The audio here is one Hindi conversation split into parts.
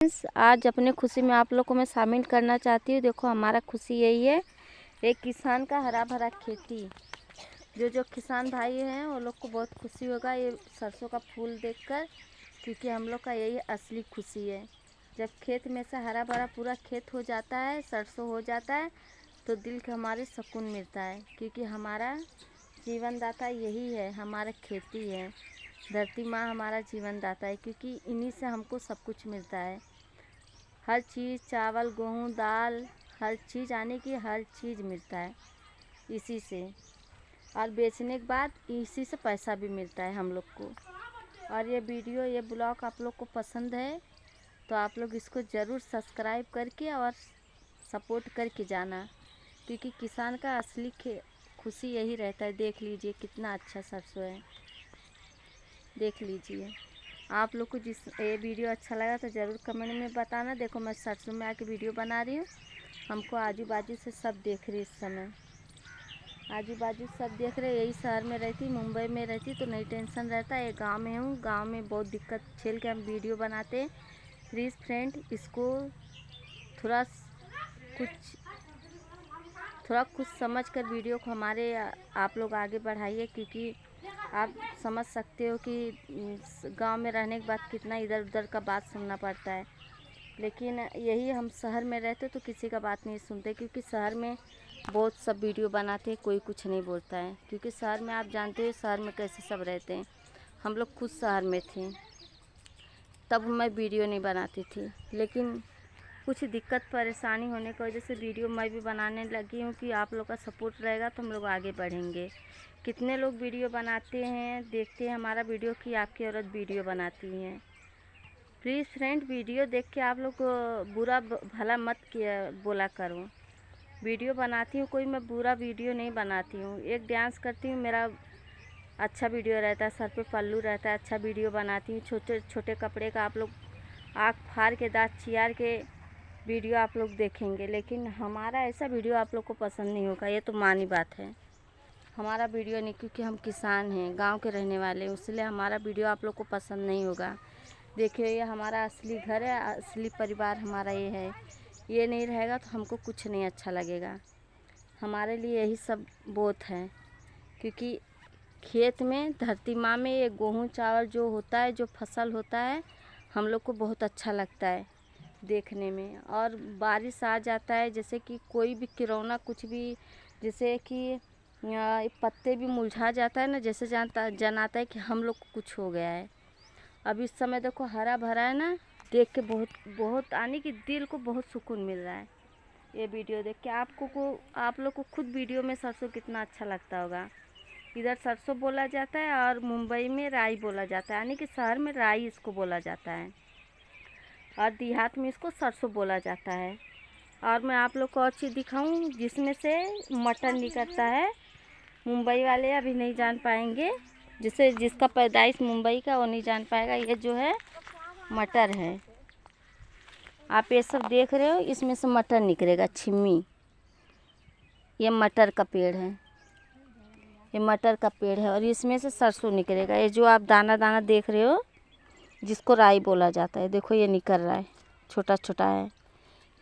आज अपने खुशी में आप लोग को मैं शामिल करना चाहती हूँ। देखो हमारा खुशी यही है, एक किसान का हरा भरा खेती। जो किसान भाई हैं वो लोग को बहुत खुशी होगा ये सरसों का फूल देखकर, क्योंकि हम लोग का यही असली खुशी है। जब खेत में से हरा भरा पूरा खेत हो जाता है, सरसों हो जाता है, तो दिल को हमारे सुकून मिलता है, क्योंकि हमारा जीवन दाता यही है, हमारा खेती है। धरती माँ हमारा जीवन दाता है, क्योंकि इन्हीं से हमको सब कुछ मिलता है। हर चीज़, चावल, गेहूँ, दाल, हर चीज़ आने की हर चीज़ मिलता है इसी से, और बेचने के बाद इसी से पैसा भी मिलता है हम लोग को। और ये वीडियो, ये ब्लॉग आप लोग को पसंद है तो आप लोग इसको ज़रूर सब्सक्राइब करके और सपोर्ट करके जाना, क्योंकि किसान का असली खुशी यही रहता है। देख लीजिए कितना अच्छा सरसों है, देख लीजिए। आप लोग को जिस ये वीडियो अच्छा लगा तो ज़रूर कमेंट में बताना। देखो मैं सरसों में आके वीडियो बना रही हूँ, हमको आजू बाजू से सब देख रही, इस समय आजू बाजू सब देख रहे। यही शहर में रहती, मुंबई में रहती तो नहीं टेंशन रहता। ये गांव में हूँ, गांव में बहुत दिक्कत झेल के हम वीडियो बनाते हैं। प्लीज़ फ्रेंड, इसको थोड़ा कुछ समझ कर वीडियो को हमारे आप लोग आगे बढ़ाइए, क्योंकि आप समझ सकते हो कि गांव में रहने के बाद कितना इधर उधर का बात सुनना पड़ता है। लेकिन यही हम शहर में रहते तो किसी का बात नहीं सुनते, क्योंकि शहर में बहुत सब वीडियो बनाते हैं, कोई कुछ नहीं बोलता है, क्योंकि शहर में आप जानते हो शहर में कैसे सब रहते हैं। हम लोग खुद शहर में थे तब मैं वीडियो नहीं बनाती थी, लेकिन कुछ दिक्कत परेशानी होने की वजह से वीडियो मैं भी बनाने लगी हूँ, कि आप लोग का सपोर्ट रहेगा तो हम लोग आगे बढ़ेंगे। कितने लोग वीडियो बनाते हैं, देखते हैं हमारा वीडियो कि आपकी औरत वीडियो बनाती हैं। प्लीज़ फ्रेंड, वीडियो देख के आप लोग बुरा भला मत किया बोला करो। वीडियो बनाती हूँ, कोई मैं बुरा वीडियो नहीं बनाती हूँ। एक डांस करती हूँ, मेरा अच्छा वीडियो रहता है, सर पे पल्लू रहता है, अच्छा वीडियो बनाती हूँ। छोटे छोटे कपड़े का आप लोग आँख फाड़ के दाँत चियार के वीडियो आप लोग देखेंगे, लेकिन हमारा ऐसा वीडियो आप लोग को पसंद नहीं होगा, ये तो मानी बात है। हमारा वीडियो नहीं, क्योंकि हम किसान हैं, गांव के रहने वाले हैं, इसलिए हमारा वीडियो आप लोग को पसंद नहीं होगा। देखिए ये हमारा असली घर है, असली परिवार हमारा ये है। ये नहीं रहेगा तो हमको कुछ नहीं अच्छा लगेगा। हमारे लिए यही सब बहुत है, क्योंकि खेत में, धरती माँ में ये गेहूँ चावल जो होता है, जो फसल होता है, हम लोग को बहुत अच्छा लगता है देखने में। और बारिश आ जाता है, जैसे कि कोई भी किरौना कुछ भी, जैसे कि पत्ते भी मुरझा जाता है ना, जैसे जनाता है कि हम लोग को कुछ हो गया है। अब इस समय देखो हरा भरा है ना, देख के बहुत आने की दिल को बहुत सुकून मिल रहा है। ये वीडियो देख के आप लोग को खुद वीडियो में सरसों कितना अच्छा लगता होगा। इधर सरसों बोला जाता है और मुंबई में राई बोला जाता है, यानी कि शहर में राई इसको बोला जाता है और देहात में इसको सरसों बोला जाता है। और मैं आप लोग को और चीज़ दिखाऊं, जिसमें से मटर निकलता है। मुंबई वाले अभी नहीं जान पाएंगे, जिसका पैदाइश मुंबई का वो नहीं जान पाएगा। ये जो है मटर है, आप ये सब देख रहे हो, इसमें से मटर निकलेगा, छिम्मी। ये मटर का पेड़ है, ये मटर का पेड़ है, और इसमें से सरसों निकलेगा। ये जो आप दाना दाना देख रहे हो, जिसको राई बोला जाता है, देखो ये निकल रहा है, छोटा छोटा है,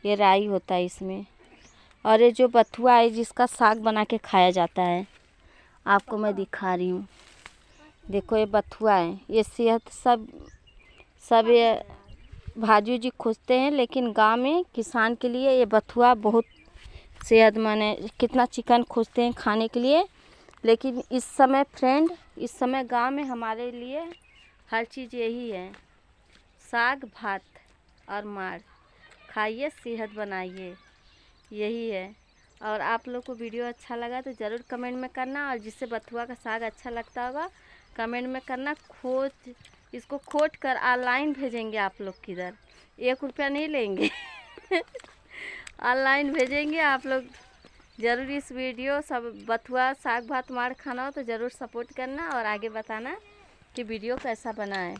ये राई होता है इसमें। और ये जो बथुआ है, जिसका साग बना के खाया जाता है, आपको मैं दिखा रही हूँ। देखो ये बथुआ है, ये सेहत सब ये भाजी जी खोजते हैं, लेकिन गांव में किसान के लिए ये बथुआ बहुत सेहतमंद है। कितना चिकन खोजते हैं खाने के लिए, लेकिन इस समय फ्रेंड, इस समय गांव में हमारे लिए हर चीज़ यही है, साग भात और मार खाइए, सेहत बनाइए, यही है। और आप लोग को वीडियो अच्छा लगा तो ज़रूर कमेंट में करना, और जिससे बथुआ का साग अच्छा लगता होगा कमेंट में करना। इसको खोद कर ऑनलाइन भेजेंगे आप लोग किधर, 1 रुपया नहीं लेंगे ऑनलाइन भेजेंगे। आप लोग ज़रूर इस वीडियो सब बथुआ साग भात मार खाना हो तो ज़रूर सपोर्ट करना और आगे बताना कि वीडियो कैसा बना है।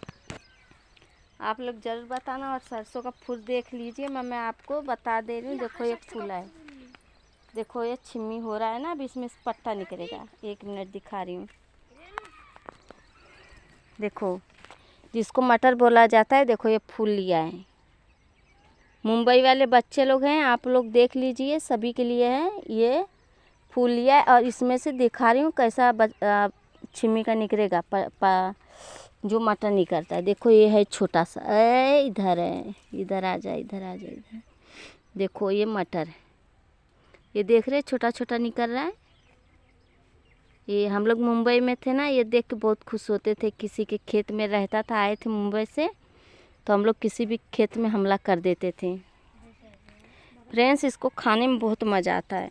आप लोग ज़रूर बताना। और सरसों का फूल देख लीजिए, मैं आपको बता दे रही हूँ। देखो ये फूल है, देखो ये छिम्मी हो रहा है ना, अब इसमें से पत्ता निकलेगा। 1 मिनट दिखा रही हूँ, देखो जिसको मटर बोला जाता है, देखो ये फूल लिया है, मुंबई वाले बच्चे लोग हैं, आप लोग देख लीजिए, सभी के लिए है ये फूलिया। और इसमें से दिखा रही हूँ कैसा छिमी का निकलेगा, जो मटर निकलता है। देखो ये है छोटा सा, इधर है, इधर आ जा, इधर आ जा, इधर देखो ये मटर है, ये देख रहे छोटा छोटा निकल रहा है। ये हम लोग मुंबई में थे ना, ये देख के बहुत खुश होते थे। किसी के खेत में रहता था, आए थे मुंबई से, तो हम लोग किसी भी खेत में हमला कर देते थे। फ्रेंड्स, इसको खाने में बहुत मज़ा आता है।